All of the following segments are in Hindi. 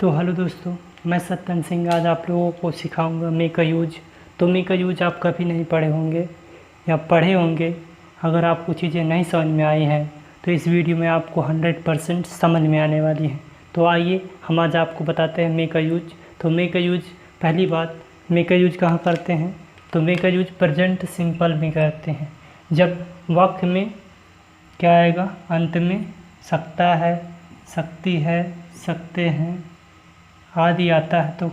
तो हेलो दोस्तों, मैं सत्यन सिंह आज आप लोगों को सिखाऊंगा मे का यूज। तो मे का यूज आप कभी नहीं पढ़े होंगे या पढ़े होंगे। अगर आपको चीज़ें नहीं समझ में आई हैं तो इस वीडियो में आपको 100% समझ में आने वाली हैं। तो आइए हम आज आपको बताते हैं मे का यूज। तो मे का यूज, पहली बात, मे का यूज कहाँ करते हैं? तो मे का यूज प्रेजेंट सिंपल में करते हैं। जब वाक्य में क्या आएगा? अंत में सकता है, सकती है, सकते हैं आदि आता है तो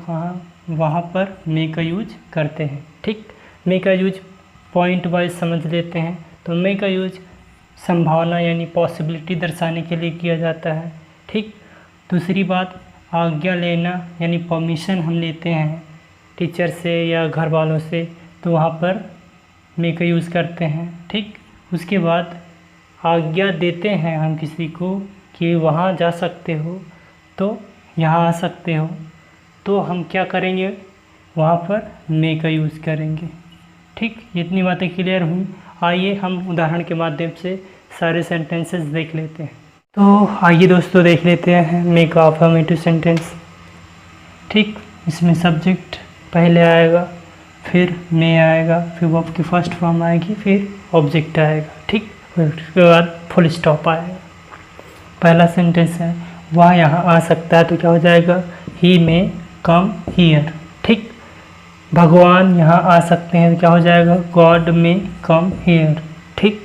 वहाँ पर मे का यूज करते हैं। ठीक, मे का यूज पॉइंट वाइज समझ लेते हैं। तो मे का यूज संभावना यानी पॉसिबिलिटी दर्शाने के लिए किया जाता है। ठीक, दूसरी बात, आज्ञा लेना यानी परमिशन हम लेते हैं टीचर से या घर वालों से, तो वहाँ पर मे का यूज़ करते हैं। ठीक, उसके बाद आज्ञा देते हैं हम किसी को कि वहाँ जा सकते हो तो यहाँ आ सकते हो, तो हम क्या करेंगे? वहाँ पर मे का यूज़ करेंगे। ठीक, इतनी बातें क्लियर हुई। आइए हम उदाहरण के माध्यम से सारे सेंटेंसेस देख लेते हैं। तो आइए दोस्तों देख लेते हैं मे का अफर्मेटिव सेंटेंस। ठीक, इसमें सब्जेक्ट पहले आएगा, फिर मे आएगा, फिर वर्ब की फर्स्ट फॉर्म आएगी, फिर ऑब्जेक्ट आएगा। ठीक, उसके बाद फुल स्टॉप आएगा। पहला सेंटेंस है वह यहाँ आ सकता है, तो क्या हो जाएगा? ही में कम हियर। ठीक, भगवान यहाँ आ सकते हैं तो क्या हो जाएगा? गॉड में कम हियर। ठीक,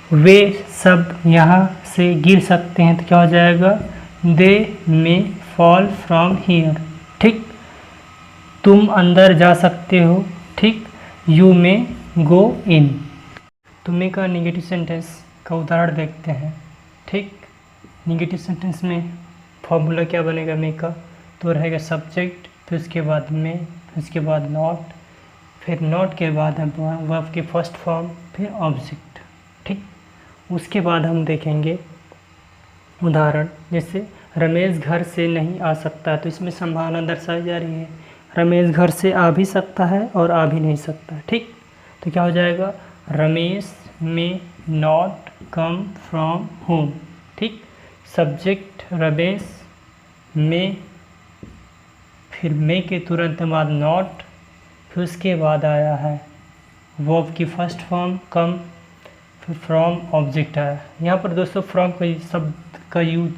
वे सब यहाँ से गिर सकते हैं तो क्या हो जाएगा? दे में फॉल फ्रॉम हियर। ठीक, तुम अंदर जा सकते हो। ठीक, यू में गो इन। तो मे का निगेटिव सेंटेंस का उदाहरण देखते हैं। ठीक, निगेटिव सेंटेंस में फॉर्मूला क्या बनेगा मे का? तो रहेगा सब्जेक्ट, फिर उसके बाद में, फिर उसके बाद नॉट, फिर नॉट के बाद वर्ब की फर्स्ट फॉर्म, फिर ऑब्जेक्ट। ठीक, उसके बाद हम देखेंगे उदाहरण, जैसे रमेश घर से नहीं आ सकता, तो इसमें संभावना दर्शाई जा रही है रमेश घर से आ भी सकता है और आ भी नहीं सकता। ठीक, तो क्या हो जाएगा? रमेश में नॉट कम फ्रॉम होम। ठीक, सब्जेक्ट रमेश में, फिर मे के तुरंत बाद नॉट, फिर उसके बाद आया है वर्ब की फर्स्ट फॉर्म कम, फिर फ्रॉम ऑब्जेक्ट आया। यहाँ पर दोस्तों फ्रॉम का शब्द का यूज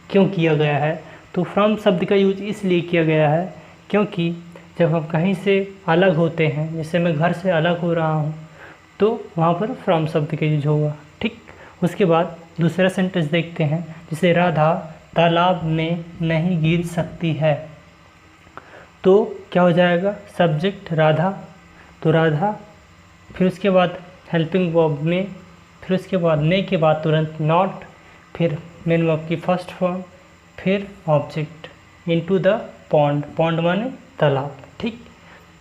क्यों किया गया है? तो फ्रॉम शब्द का यूज इसलिए किया गया है क्योंकि जब हम कहीं से अलग होते हैं, जैसे मैं घर से अलग हो रहा हूँ, तो वहाँ पर फ्रॉम शब्द का यूज होगा। ठीक, उसके बाद दूसरा सेंटेंस देखते हैं, जैसे राधा तालाब में नहीं गिर सकती है, तो क्या हो जाएगा? सब्जेक्ट राधा, तो राधा, फिर उसके बाद हेल्पिंग वर्ब में, फिर उसके बाद मे के बाद तुरंत नॉट, फिर मेन वर्ब की फर्स्ट फॉर्म, फिर object. Into the pond, pond माने तालाब। ठीक,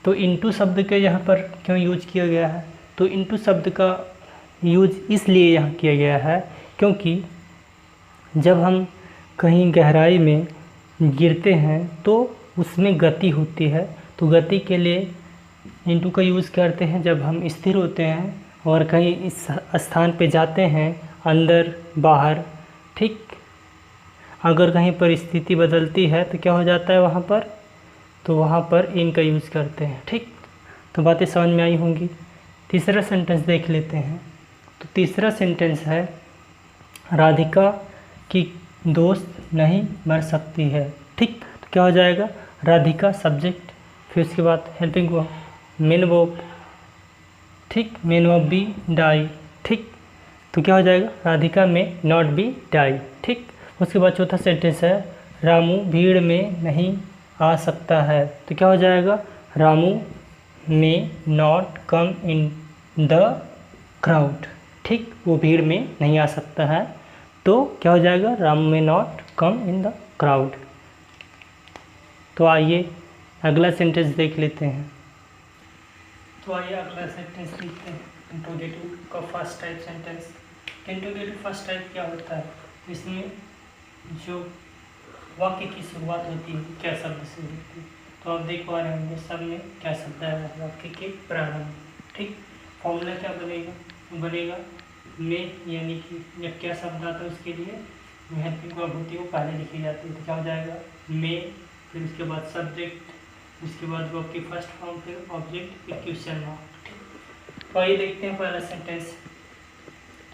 तो इनटू शब्द के यहाँ पर क्यों यूज किया गया है? तो इनटू शब्द का यूज इसलिए यहाँ किया गया है क्योंकि जब हम कहीं गहराई में गिरते हैं तो उसमें गति होती है, तो गति के लिए इनटू का यूज़ करते हैं जब हम स्थिर होते हैं और कहीं इस स्थान पे जाते हैं, अंदर बाहर। ठीक, अगर कहीं परिस्थिति बदलती है तो क्या हो जाता है वहाँ पर? तो वहाँ पर इन का यूज़ करते हैं। ठीक, तो बातें समझ में आई होंगी। तीसरा सेंटेंस देख लेते हैं। तो तीसरा सेंटेंस है राधिका की दोस्त नहीं मर सकती है। ठीक, तो क्या हो जाएगा? राधिका सब्जेक्ट, फिर उसके बाद हेल्पिंग वर्ब, मेन वर्ब। ठीक, मेन वर्ब बी डाई। ठीक, तो क्या हो जाएगा? राधिका में नॉट बी डाई। ठीक, उसके बाद चौथा सेंटेंस है रामू भीड़ में नहीं आ सकता है, तो क्या हो जाएगा? रामू में not come in the crowd. ठीक, वो भीड़ में नहीं आ सकता है, तो क्या हो जाएगा? रामू में not come in the crowd. तो आइए अगला सेंटेंस देख लेते हैं। तो आइए अगला सेंटेंस लिखते हैं, इंट्रोगेटिव का first type sentence. Interrogative first type क्या होता है? इसमें जो वाक्य की शुरुआत होती है क्या शब्द से होती है, तो आप देख पा रहे होंगे सब में क्या शब्द है वाक्य के प्रारंभ। ठीक, फॉर्मूला क्या बनेगा? बनेगा में, यानी कि जब क्या शब्द आता है उसके लिए हेल्पिंग वर्ब होती है वो पहले लिखी जाती है। तो क्या हो जाएगा मे, फिर उसके बाद सब्जेक्ट, उसके बाद वर्ब की फर्स्ट फॉर्म, फिर ऑब्जेक्ट, फिर क्वेश्चन मार्क। ठीक, तो आइए देखते हैं पहला सेंटेंस।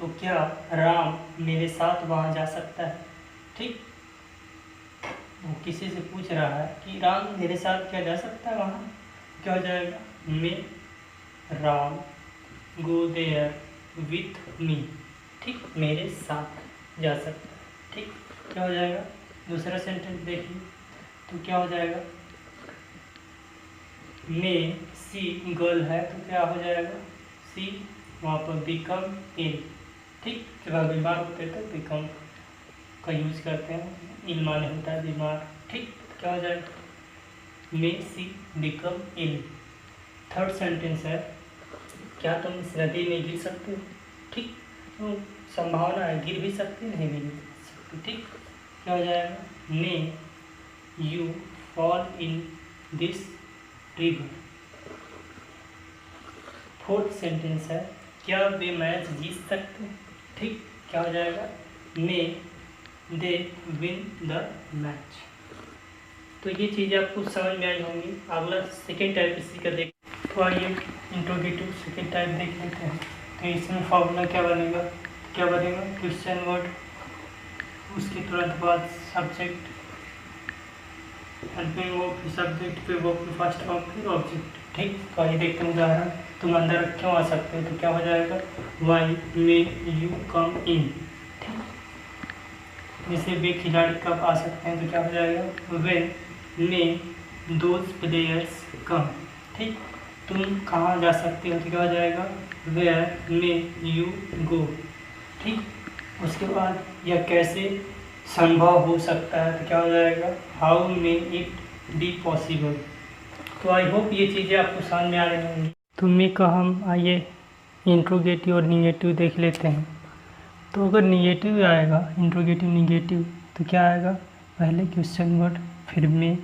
तो क्या राम मेरे साथ वहाँ जा सकता है? ठीक, वो किसी से पूछ रहा है कि राम मेरे साथ क्या जा सकता है वहाँ? क्या हो जाएगा may Ram go there with me. ठीक, मेरे साथ जा सकता है। ठीक, क्या हो जाएगा दूसरा सेंटेंस देखिए। तो क्या हो जाएगा मे सी गर्ल है, तो क्या हो जाएगा सी वहाँ पर बिकम इन। ठीक, जब आप बीमार होते हैं तो बिकम का यूज करते हैं, इल माने होता है बीमार। ठीक, क्या हो जाएगा मे सी बिकम इल। थर्ड सेंटेंस है क्या तुम इस नदी में गिर सकते हो? ठीक, तो संभावना है गिर भी सकते नहीं भी गिर सकते। ठीक, क्या हो जाएगा may you fall in this river. Fourth sentence है क्या वे मैच जीत सकते हैं? ठीक, क्या हो जाएगा मे दे विन द मैच। तो ये चीज़ें आपको समझ में आई होंगी। अगला सेकेंड टाइप इसी का देख। तो आइए इंट्रोगेटिव सेकेंड टाइप देख लेते हैं। तो इसमें फॉर्मूला क्या बनेगा क्वेश्चन वर्ड, उसके तुरंत बाद सब्जेक्ट, हेल्पिंग वर्ब, सब्जेक्ट पे वर्ब की फर्स्ट फॉर्म, फिर ऑब्जेक्ट। ठीक, तो आइए देखते हैं उदाहरण। तुम अंदर क्यों आ सकते हो? तो क्या हो जाएगा Y may you come in. ठीक, जैसे वे खिलाड़ी कब आ सकते हैं? तो क्या हो जाएगा व्हेन मे दोज प्लेयर्स कम। ठीक, तुम कहाँ जा सकते हो? तो क्या हो जाएगा वेयर मे यू गो। ठीक, उसके बाद यह कैसे संभव हो सकता है? तो क्या हो जाएगा how may it be possible. तो आई होप ये चीज़ें आपको समझ में आ रही होंगी। तो मे का हम आइए इंट्रोगेटिव और निगेटिव देख लेते हैं। तो अगर निगेटिव आएगा इंट्रोगेटिव निगेटिव तो क्या आएगा पहले क्वेश्चन वर्ड, फिर मे,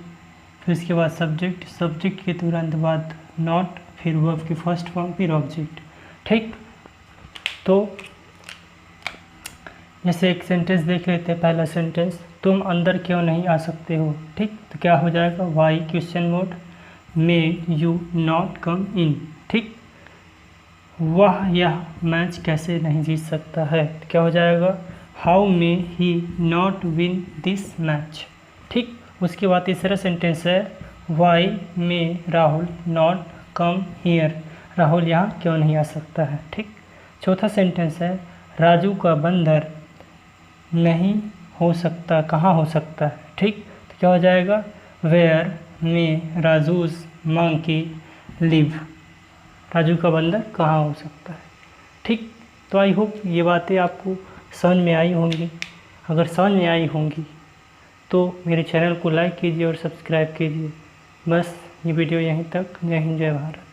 फिर उसके बाद सब्जेक्ट, सब्जेक्ट के तुरंत बाद नॉट, फिर वर्ब की फर्स्ट फॉर्म, फिर ऑब्जेक्ट। ठीक, तो जैसे एक सेंटेंस देख लेते हैं। पहला सेंटेंस तुम अंदर क्यों नहीं आ सकते हो? ठीक, तो क्या हो जाएगा why question word may you not come in. ठीक, वह यह मैच कैसे नहीं जीत सकता है? तो क्या हो जाएगा how may he not win this match. ठीक, उसके बाद तीसरा सेंटेंस है why may Rahul not come here. Rahul यहाँ क्यों नहीं आ सकता है? ठीक, चौथा सेंटेंस है राजू का बंदर नहीं हो सकता, कहाँ हो सकता है? ठीक, तो क्या हो जाएगा where may Raju's monkey live. Raju का बंदर कहाँ हो सकता है? ठीक, तो आई होप ये बातें आपको समझ में आई होंगी। अगर समझ में आई होंगी तो मेरे चैनल को लाइक कीजिए और सब्सक्राइब कीजिए। बस ये वीडियो यहीं तक। जय हिंद, जय भारत।